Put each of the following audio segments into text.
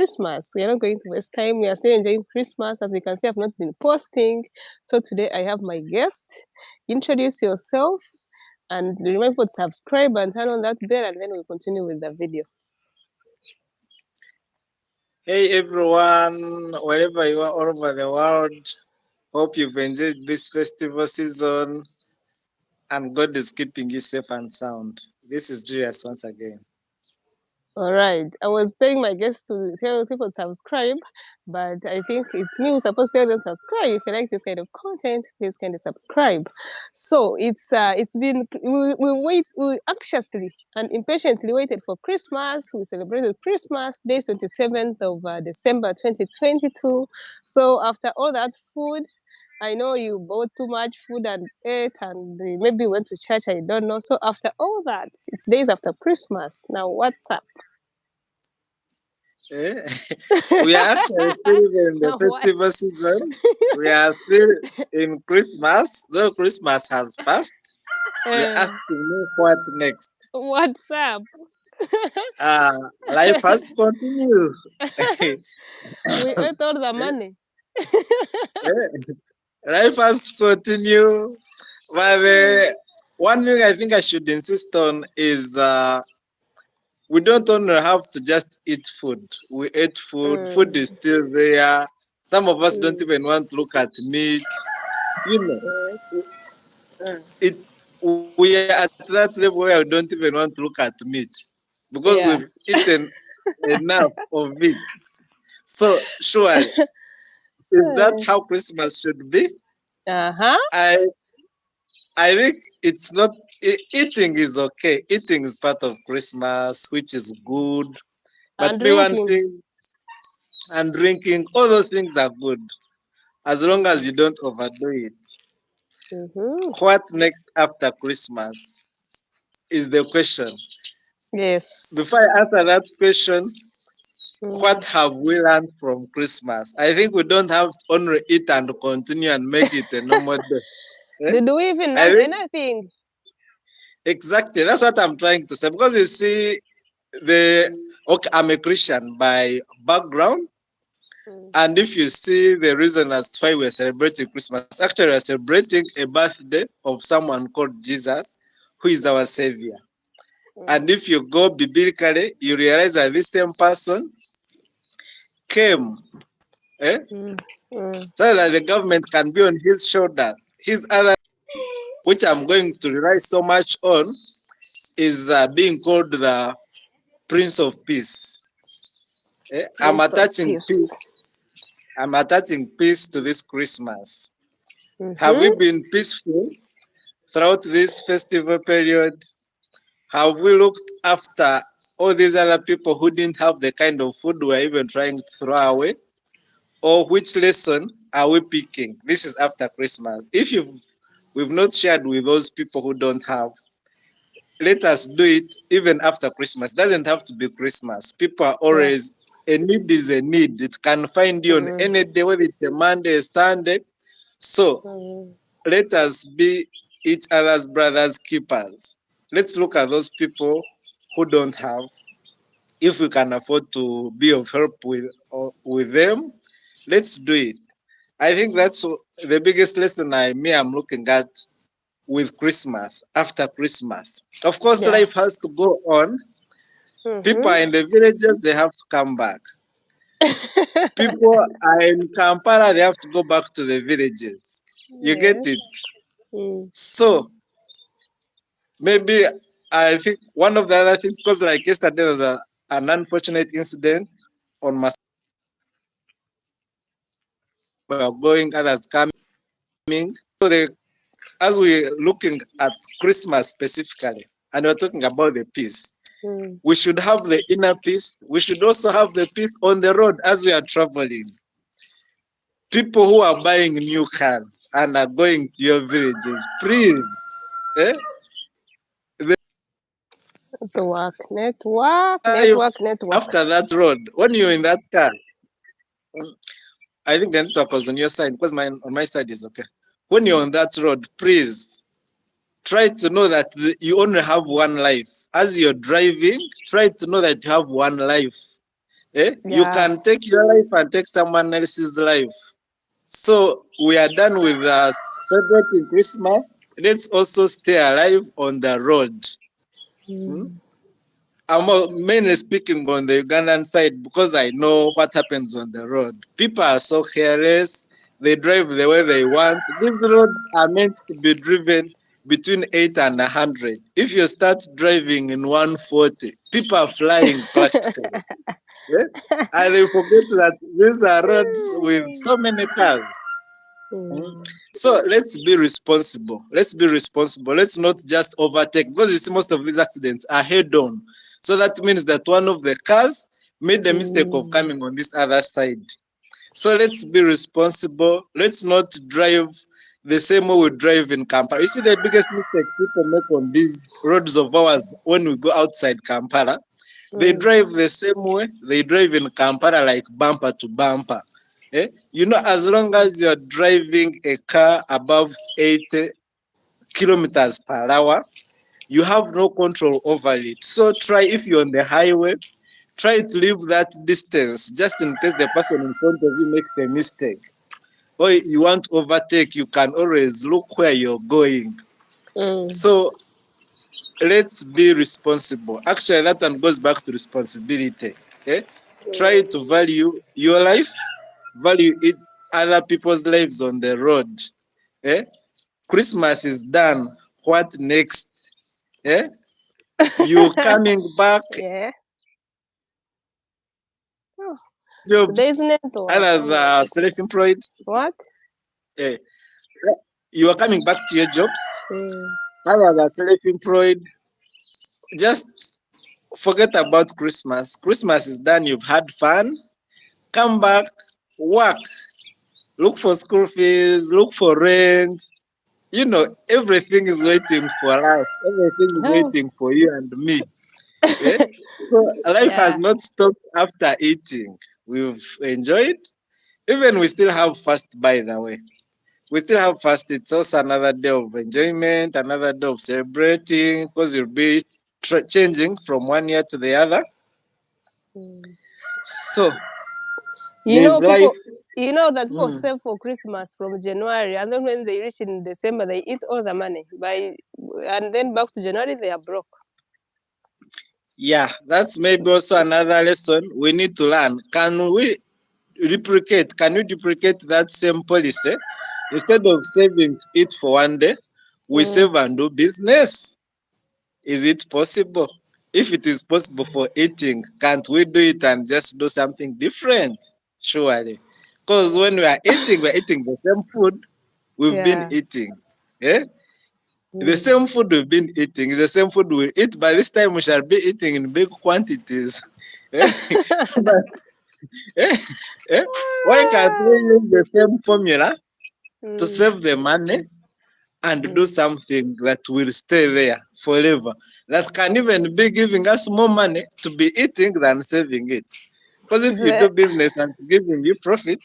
Christmas. We are not going to waste time. We are still enjoying Christmas. As you can see, I've not been posting. So today I have my guest. Introduce yourself and remember to subscribe and turn on that bell, and then we'll continue with the video. Hey everyone, wherever you are all over the world, hope you've enjoyed this festival season and God is keeping you safe and sound. This is Julius once again. All right. I was telling my guests to tell people to subscribe, but I think it's me who's supposed to tell them subscribe. If you like this kind of content, please kind of subscribe. So it's been we anxiously and impatiently waited for Christmas. We celebrated Christmas day 27th of December 2022. So after all that food, I know you bought too much food and ate, and maybe went to church. I don't know. So after all that, it's days after Christmas. Now what's up? Eh? We are actually still in the Now what? festival season. We are still in Christmas, though Christmas has passed. You're asking me what next? What's up? Uh, Life has to continue. We ate all the money. Life has to continue. But one thing I think I should insist on is we don't only have to just eat food. We ate food. Food is still there. Some of us don't even want to look at meat. You know, Yes. it's we are at that level where we don't even want to look at meat because Yeah. we've eaten enough of it. So surely, is that how Christmas should be? Uh-huh. I think it's not. Eating is okay. Eating is part of Christmas, which is good. But And me one drinking. thing, and drinking, all those things are good as long as you don't overdo it. Mm-hmm. What next after Christmas is the question. Yes. Before I answer that question, what Mm. have we learned from Christmas? I think we don't have to only eat and continue and make it a normal day. Eh? Did we even I learn think anything? exactly that's what I'm trying to say. Because you see, I'm a Christian by background, and if you see the reason as to why we're celebrating Christmas, actually we're celebrating a birthday of someone called Jesus, who is our savior. And if you go biblically, you realize that this same person came so that the government can be on his shoulders. His other, which I'm going to rely so much on, is being called the Prince of Peace. I'm Prince of attaching Peace. peace. I'm attaching peace to this Christmas. Have we Mm-hmm. been peaceful throughout this festival period? Have we looked after all these other people who didn't have the kind of food we're even trying to throw away? Or which lesson are we picking? This is after Christmas. If we've not shared with those people who don't have, let us do it even after Christmas. It doesn't have to be Christmas. People are Yeah. always, a need is a need. It can find you on any day, whether it's a Monday, a Sunday. So let us be each other's brothers keepers. Let's look at those people who don't have. If we can afford to be of help with them, let's do it. I think that's the biggest lesson I'm looking at with Christmas, after Christmas. Of course, Yeah. life has to go on. People are in the villages, they have to come back. People are in Kampala, they have to go back to the villages. You get it? So maybe I think one of the other things, because like yesterday there was an unfortunate incident on my going, others coming. So as we're looking at Christmas specifically, and we're talking about the peace, we should have the inner peace. We should also have the peace on the road as we are traveling. People who are buying new cars and are going to your villages, please. Eh? Network. After that road, when you're in that car, I think the network was on your side because on my side is okay. When you're on that road, please try to know that you only have one life. As you're driving, try to know that you have one life. You Yeah. can take your life and take someone else's life. So we are done with celebrating Christmas. Let's also stay alive on the road. Hmm? Mm. Mainly speaking on the Ugandan side because I know what happens on the road. People are so careless. They drive the way they want. These roads are meant to be driven between 8 and 100. If you start driving in 140, people are flying practically. Yeah? And they forget that these are roads with so many cars. Mm. Mm. So let's be responsible. Let's be responsible. Let's not just overtake because you see most of these accidents are head on. So that means that one of the cars made the mistake of Mm. coming on this other side. So let's be responsible. Let's not drive the same way we drive in Kampala. You see the biggest mistake people make on these roads of ours when we go outside Kampala, they Mm. drive the same way they drive in Kampala, like bumper to bumper. You know, as long as you're driving a car above 80 kilometers per hour, you have no control over it. So try, if you're on the highway, try to leave that distance just in case the person in front of you makes a mistake. Or you want to overtake, you can always look where you're going. Mm. So let's be responsible. Actually, that one goes back to responsibility. Try to value your life, value other people's lives on the road. Eh? Christmas is done. What next? Eh? You coming back, Yeah. Oh, today's jobs, network. Oh others my are goodness. self-employed. What? Eh? You are coming back to your jobs, Mm. others are self-employed. Just forget about Christmas. Christmas is done. You've had fun. Come back, work, look for school fees, look for rent. You know, everything is waiting for us. Everything is Oh. waiting for you and me. Yeah? So life has Yeah. not stopped after eating. We've enjoyed. Even we still have fast, by the way. We still have fast. It's also another day of enjoyment, another day of celebrating, because you'll be changing from one year to the other. Mm. So You there's know, life. people. You know that people Mm. save for Christmas from January, and then when they reach in December, they eat all the money. And then back to January, they are broke. Yeah, that's maybe also another lesson we need to learn. Can we duplicate that same policy? Instead of saving it for one day, we Mm. save and do business. Is it possible? If it is possible for eating, can't we do it and just do something different? Surely. Because when we're eating the same food we've been Yeah. eating. Yeah? The Mm. same food we've been eating is the same food we eat. By this time, we shall be eating in big quantities. Eh? But, eh, eh, why can't we use the same formula to Mm. save the money and do Mm. something that will stay there forever? That can even be giving us more money to be eating than saving it. Because if you So, do business and it's giving you profit,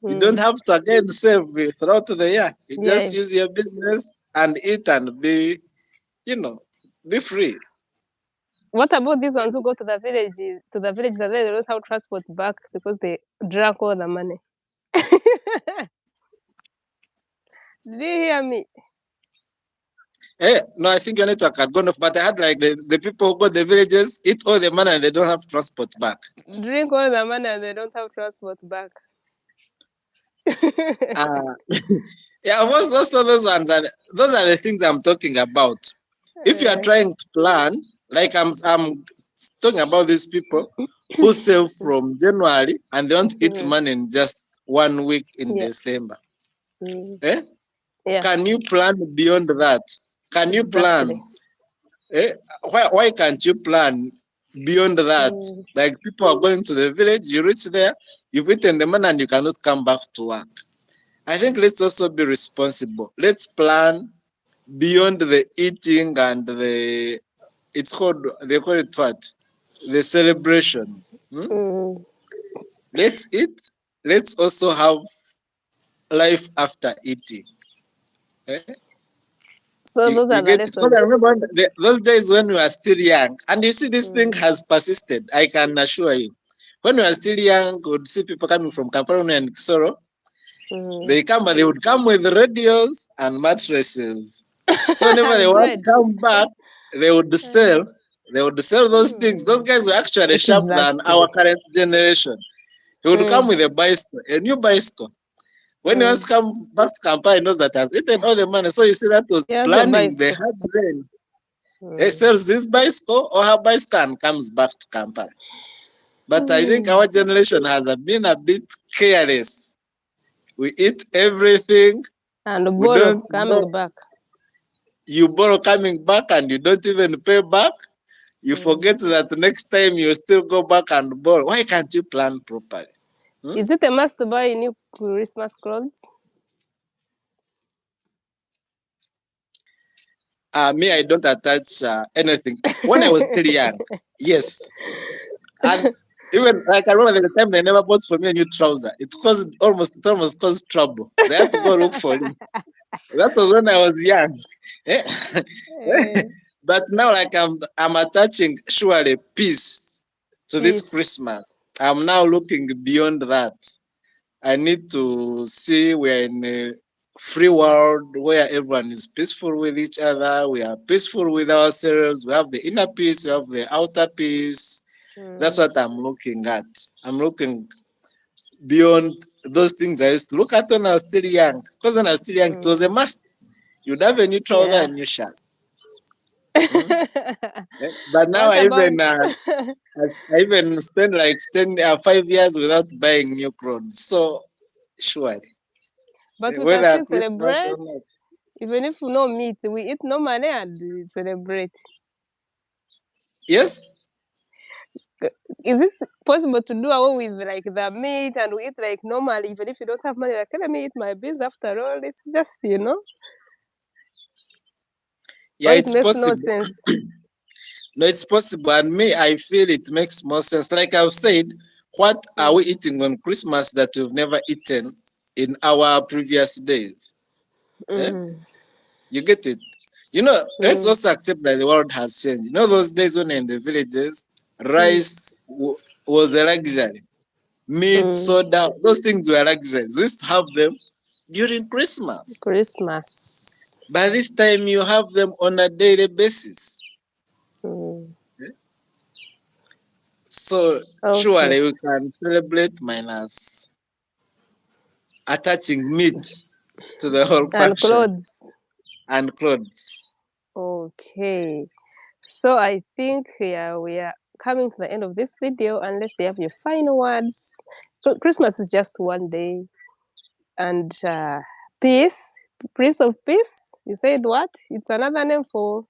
you don't mm. have to again save throughout the year. You just use your Yes. business and eat and be, you know, be free. What about these ones who go to the villages and then they don't have transport back because they drank all the money? Did you hear me? No, I think your network had gone off, but I had like the people who go to the villages eat all the money and they don't have transport back. Drink all the money and they don't have transport back. Uh, yeah, what's also those are the things I'm talking about. If you are Eh, trying to plan, like I'm talking about these people who save from January and they don't eat mm, money in just 1 week in yeah. December. Mm, Eh? yeah. Can you plan beyond that? Can you Exactly. plan? Eh? Why can't you plan beyond that? Mm, Like people are going to the village, you reach there, you've eaten the money and you cannot come back to work. I think let's also be responsible. Let's plan beyond the eating and they call it what? The celebrations. mm. Let's eat. Let's also have life after eating. Eh? So those You are the get it? Because I lessons. remember those days when we were still young, and you see, this thing Mm, has persisted. I can assure you. When we were still young, we would see people coming from Kampala and Kisoro. They come, but they would come with radios and mattresses. So whenever they And want to bread. come back, they would sell. They would sell those things. Those guys were actually sharp than our Exactly. current generation. He would come with a bicycle, a new bicycle. When he wants to come back to Kampala, he knows that has eaten all the money. So you see, that was He has a planning the bicycle. hard brain. He sells this bicycle or her bicycle and comes back to Kampala. But I think our generation has been a bit careless. We eat everything. And We borrow don't know. coming back. You borrow coming back and you don't even pay back. You forget that the next time you still go back and borrow. Why can't you plan properly? Is it a must to buy new Christmas clothes? Me, I don't attach anything. When I was still young, yes. And even like I remember the time they never bought for me a new trouser. It almost caused trouble. They had to go look for it. That was when I was young. But now, like I'm attaching surely peace to this Christmas. Peace. I'm now looking beyond that. I need to see we're in a free world where everyone is peaceful with each other. We are peaceful with ourselves. We have the inner peace. We have the outer peace. That's what I'm looking at. I'm looking beyond those things I used to look at when I was still young. Because when I was still young, it was a must. You'd have a new trouser Yeah. and new shirt. But now What about I even spend like 5 years without buying new clothes. So surely, but we can whether still Christmas or celebrate. not. Even if no meat, we eat normally and we celebrate. Yes. Is it possible to do away with like the meat and we eat like normally, even if you don't have money? Like, let me eat my beans after all. It's just, Yeah, or it it's makes no possible. sense. No, it's possible. And me, I feel it makes more sense. Like I've said, what are we eating on Christmas that we've never eaten in our previous days? Eh? You get it? Let's also accept that the world has changed. Those days when in the villages, rice was a luxury. Meat, soda, those things were luxuries. We used to have them during Christmas. Christmas. By this time, you have them on a daily basis. So surely we can celebrate minus attaching meat to the whole And function clothes. and clothes. Okay. So I think we are coming to the end of this video, unless you have your final words. Christmas is just one day. And peace, Prince of Peace, you said what? It's another name for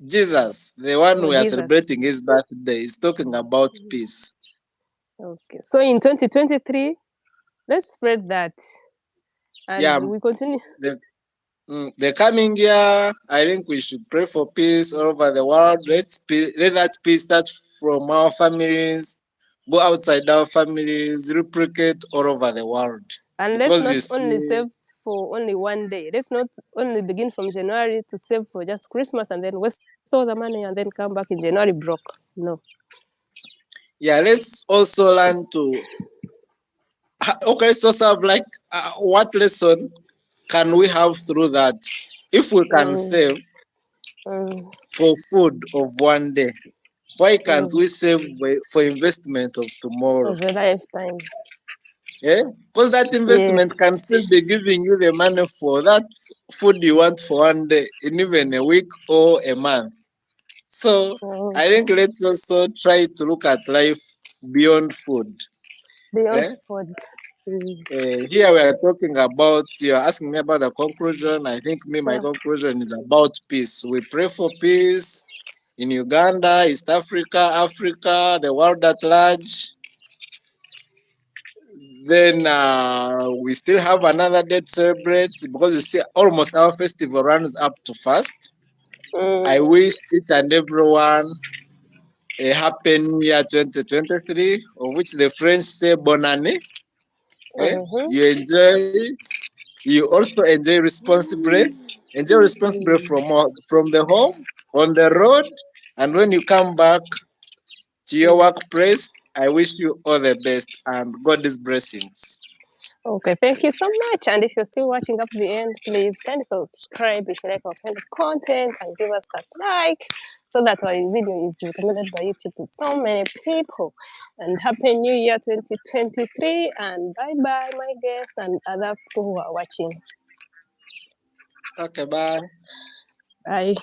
Jesus, the one we are Jesus. celebrating his birthday, is talking about peace. Okay. So in 2023, let's spread that. And we continue. The coming year, I think we should pray for peace all over the world. Let that peace start from our families, go outside our families, replicate all over the world. And because let's not only save for only one day. Let's not only begin from January to save for just Christmas and then waste all the money and then come back in January broke. No. Yeah, let's also learn to. Okay, so have like what lesson can we have through that? If we can save for food of one day, why can't we save for investment of tomorrow? Of a lifetime. Yeah, because that investment can still be giving you the money for that food you want for one day in even a week or a month. So I think let's also try to look at life beyond food. Beyond food. Here we are talking about, you're asking me about the conclusion. I think my conclusion is about peace. We pray for peace in Uganda, East Africa, Africa, the world at large. Then we still have another day to celebrate because you see almost our festival runs up to fast. I wish each and everyone a happy new year 2023, of which the French say bon année. You enjoy. You also enjoy responsibly. Enjoy responsibly from the home, on the road, and when you come back To your workplace, I wish you all the best and God's blessings. Okay, thank you so much. And if you're still watching up to the end, please kindly subscribe if you like our kind of content and give us that like so that our video is recommended by YouTube to so many people. And Happy New Year 2023 and bye-bye, my guests and other people who are watching. Okay, bye. Bye.